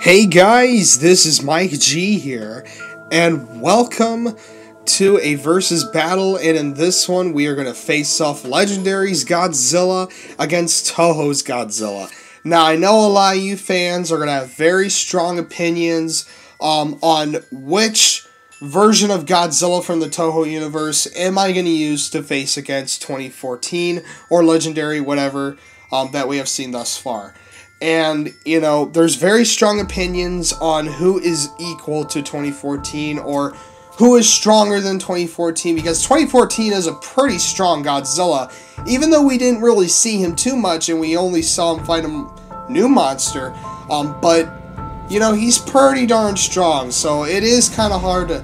Hey guys, this is Mike G here, and welcome to a versus battle, and in this one we are going to face off Legendary's Godzilla against Toho's Godzilla. Now, I know a lot of you fans are going to have very strong opinions on which version of Godzilla from the Toho universe am I going to use to face against 2014 or Legendary, whatever that we have seen thus far. And, you know, there's very strong opinions on who is equal to 2014 or who is stronger than 2014, because 2014 is a pretty strong Godzilla, even though we didn't really see him too much and we only saw him fight a new monster. But, you know, he's pretty darn strong, so it is kind of hard to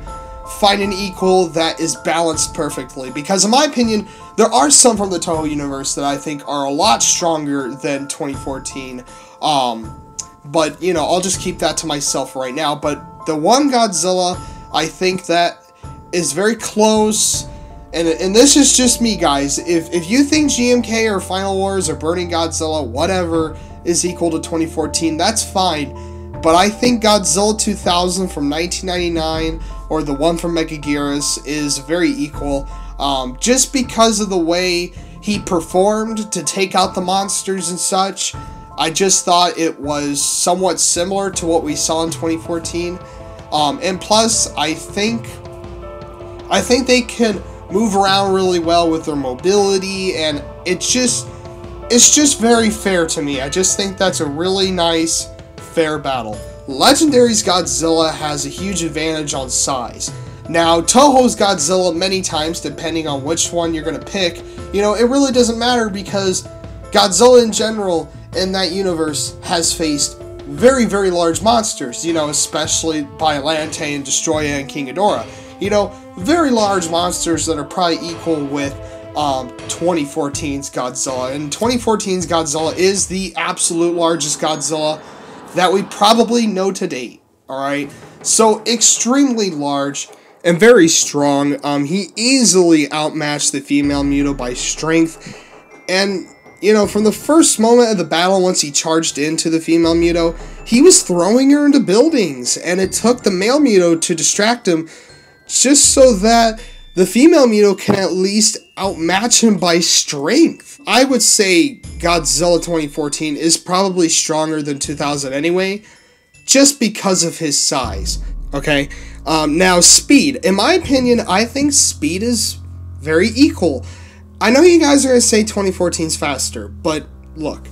find an equal that is balanced perfectly, because in my opinion, there are some from the Toho universe that I think are a lot stronger than 2014, but, you know, I'll just keep that to myself right now. But the one Godzilla, I think that is very close, and this is just me, guys. If you think GMK or Final Wars or Burning Godzilla, whatever, is equal to 2014, that's fine, but I think Godzilla 2000 from 1999 or the one from Megaguirus is very equal, just because of the way he performed to take out the monsters and such. I just thought it was somewhat similar to what we saw in 2014, and plus I think they can move around really well with their mobility, and it's just very fair to me. I just think that's a really nice, fair battle. Legendary's Godzilla has a huge advantage on size. Now, Toho's Godzilla, many times, depending on which one you're going to pick, you know, it really doesn't matter, because Godzilla in general in that universe has faced very, very large monsters, you know, especially Biollante and Destroya and King Ghidorah. You know, very large monsters that are probably equal with 2014's Godzilla. And 2014's Godzilla is the absolute largest Godzilla that we probably know to date, alright? So, extremely large and very strong. He easily outmatched the female Muto by strength, and, you know, from the first moment of the battle, once he charged into the female Muto, he was throwing her into buildings, and it took the male Muto to distract him, just so that the female Muto can at least outmatch him by strength. I would say Godzilla 2014 is probably stronger than 2000 anyway, just because of his size, okay? Now, speed. In my opinion, I think speed is very equal. I know you guys are going to say 2014's faster, but look,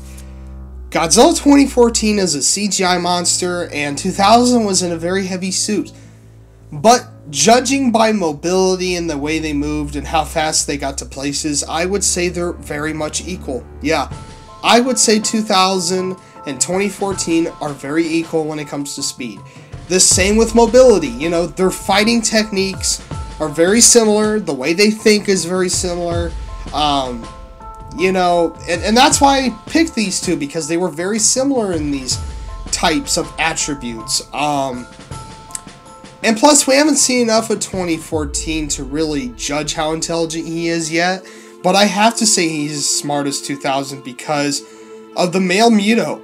Godzilla 2014 is a CGI monster, and 2000 was in a very heavy suit. But judging by mobility and the way they moved and how fast they got to places, I would say they're very much equal. Yeah, I would say 2000 and 2014 are very equal when it comes to speed. The same with mobility. You know, their fighting techniques are very similar. The way they think is very similar. You know, and that's why I picked these two, because they were very similar in these types of attributes. And plus, we haven't seen enough of 2014 to really judge how intelligent he is yet. But I have to say he's as smart as 2000 because of the male Muto.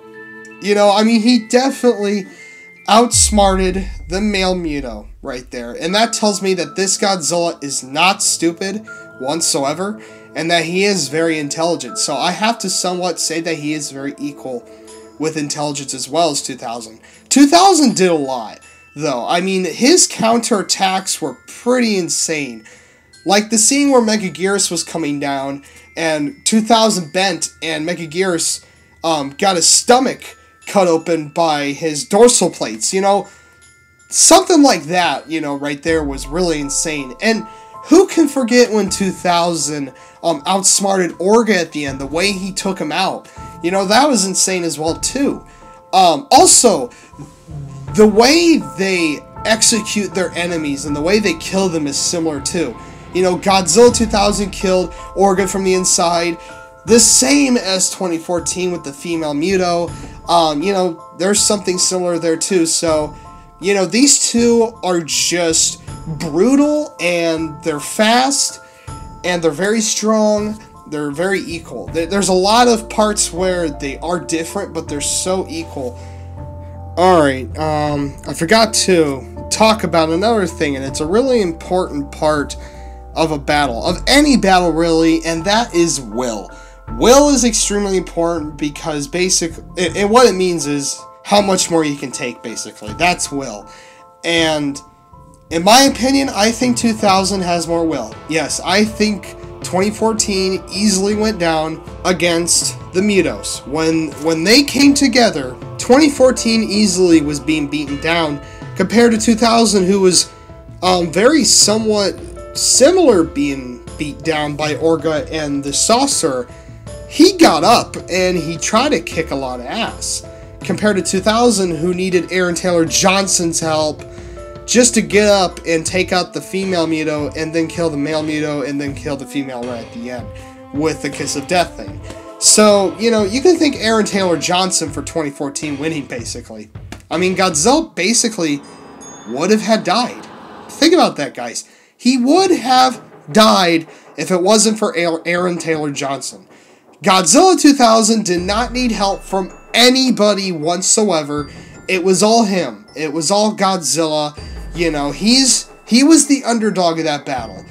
You know, I mean, he definitely outsmarted the male Muto right there. And that tells me that this Godzilla is not stupid whatsoever, and that he is very intelligent. So I have to somewhat say that he is very equal with intelligence as well as 2000. 2000 did a lot, though. I mean, his counterattacks were pretty insane. Like the scene where Megaguirus was coming down, and 2000 bent, and Megaguirus got his stomach cut open by his dorsal plates. You know, something like that, you know, right there was really insane. And who can forget when 2000 outsmarted Orga at the end, the way he took him out? You know, that was insane as well, too. Also, the way they execute their enemies and the way they kill them is similar too. You know, Godzilla 2000 killed Orga from the inside, the same as 2014 with the female Muto. You know, there's something similar there too. So, you know, these two are just brutal, and they're fast, and they're very strong. They're very equal. There's a lot of parts where they are different, but they're so equal. Alright, I forgot to talk about another thing, and it's a really important part of a battle, of any battle really, and that is will. Will is extremely important because what it means is how much more you can take, basically. That's will. And in my opinion, I think 2000 has more will. Yes, I think 2014 easily went down against the Mutos. When they came together, 2014 easily was being beaten down compared to 2000, who was very somewhat similar being beat down by Orga and the Saucer. He got up and he tried to kick a lot of ass compared to 2000, who needed Aaron Taylor Johnson's help just to get up and take out the female Muto and then kill the male Muto and then kill the female right at the end with the Kiss of Death thing. So, you know, you can thank Aaron Taylor Johnson for 2014 winning, basically. I mean, Godzilla basically would have had died. Think about that, guys. He would have died if it wasn't for Aaron Taylor Johnson. Godzilla 2000 did not need help from anybody whatsoever. It was all him. It was all Godzilla. You know, he was the underdog of that battle.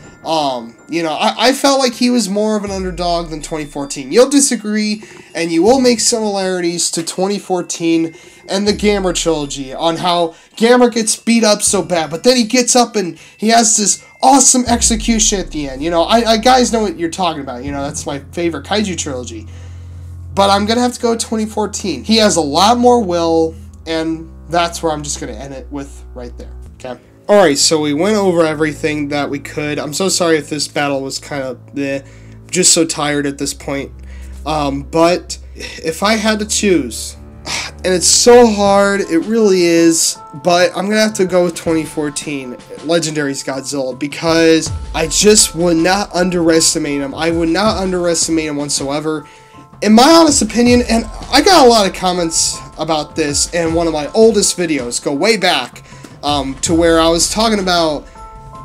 You know, I felt like he was more of an underdog than 2014. You'll disagree, and you will make similarities to 2014 and the Gamera trilogy on how Gamera gets beat up so bad, but then he gets up and he has this awesome execution at the end. You know, I guys know what you're talking about. You know, that's my favorite kaiju trilogy. But I'm going to have to go with 2014. He has a lot more will, and that's where I'm just going to end it with right there. Okay? Alright, so we went over everything that we could. I'm so sorry if this battle was kind of just so tired at this point. But if I had to choose, and it's so hard, it really is, but I'm going to have to go with 2014, Legendary's Godzilla, because I just would not underestimate him. I would not underestimate him whatsoever. In my honest opinion, and I got a lot of comments about this in one of my oldest videos, go way back, to where I was talking about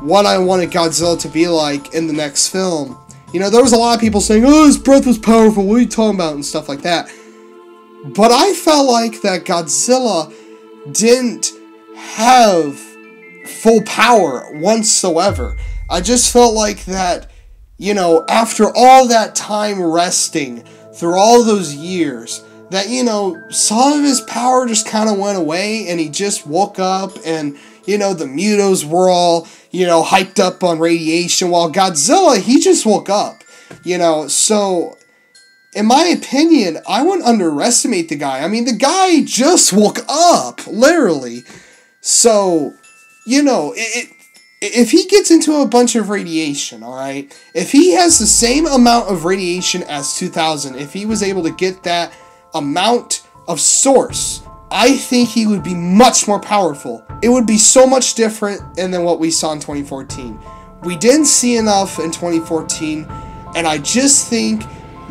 what I wanted Godzilla to be like in the next film. You know, there was a lot of people saying, oh, his breath was powerful, what are you talking about, and stuff like that. But I felt like that Godzilla didn't have full power whatsoever. I just felt like that, you know, after all that time resting, through all those years, that, you know, some of his power just kind of went away, and he just woke up, and, you know, the Mutos were all, you know, hyped up on radiation, while Godzilla, he just woke up, you know, so, in my opinion, I wouldn't underestimate the guy. I mean, the guy just woke up, literally, so, you know, if he gets into a bunch of radiation, alright, if he has the same amount of radiation as 2000, if he was able to get that amount of source, I think he would be much more powerful. It would be so much different than what we saw in 2014. We didn't see enough in 2014, and I just think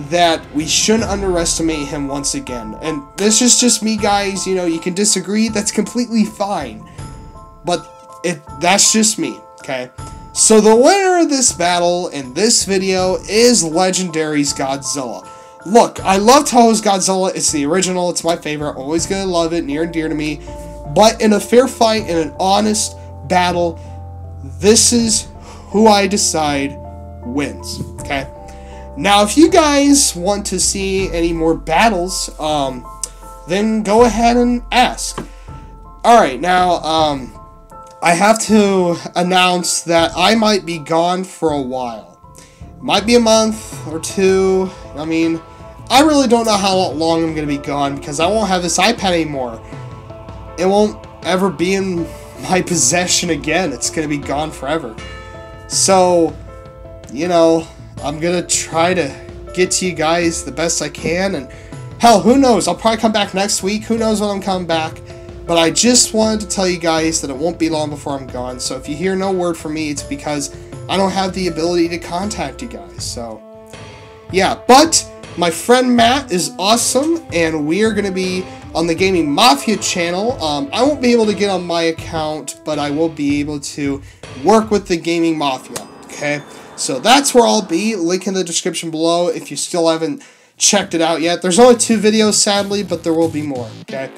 that we shouldn't underestimate him once again. And this is just me, guys. You know, you can disagree. That's completely fine. But that's just me, okay? So the winner of this battle in this video is Legendary's Godzilla. Look, I love Toho's Godzilla. It's the original. It's my favorite. Always gonna love it. Near and dear to me. But in a fair fight, in an honest battle, this is who I decide wins, okay? Now, if you guys want to see any more battles, then go ahead and ask. Alright, now, I have to announce that I might be gone for a while. Might be a month or two. I mean, I really don't know how long I'm going to be gone because I won't have this iPad anymore. It won't ever be in my possession again. It's going to be gone forever. So, you know, I'm going to try to get to you guys the best I can. And hell, who knows? I'll probably come back next week. Who knows when I'm coming back? But I just wanted to tell you guys that it won't be long before I'm gone. So if you hear no word from me, it's because I don't have the ability to contact you guys. So, yeah. But my friend Matt is awesome, and we are going to be on the Gaming Mafia channel. I won't be able to get on my account, but I will be able to work with the Gaming Mafia, okay? So that's where I'll be. Link in the description below if you still haven't checked it out yet. There's only 2 videos, sadly, but there will be more, okay?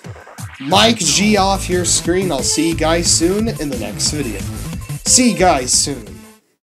Mike G off your screen. I'll see you guys soon in the next video. See you guys soon.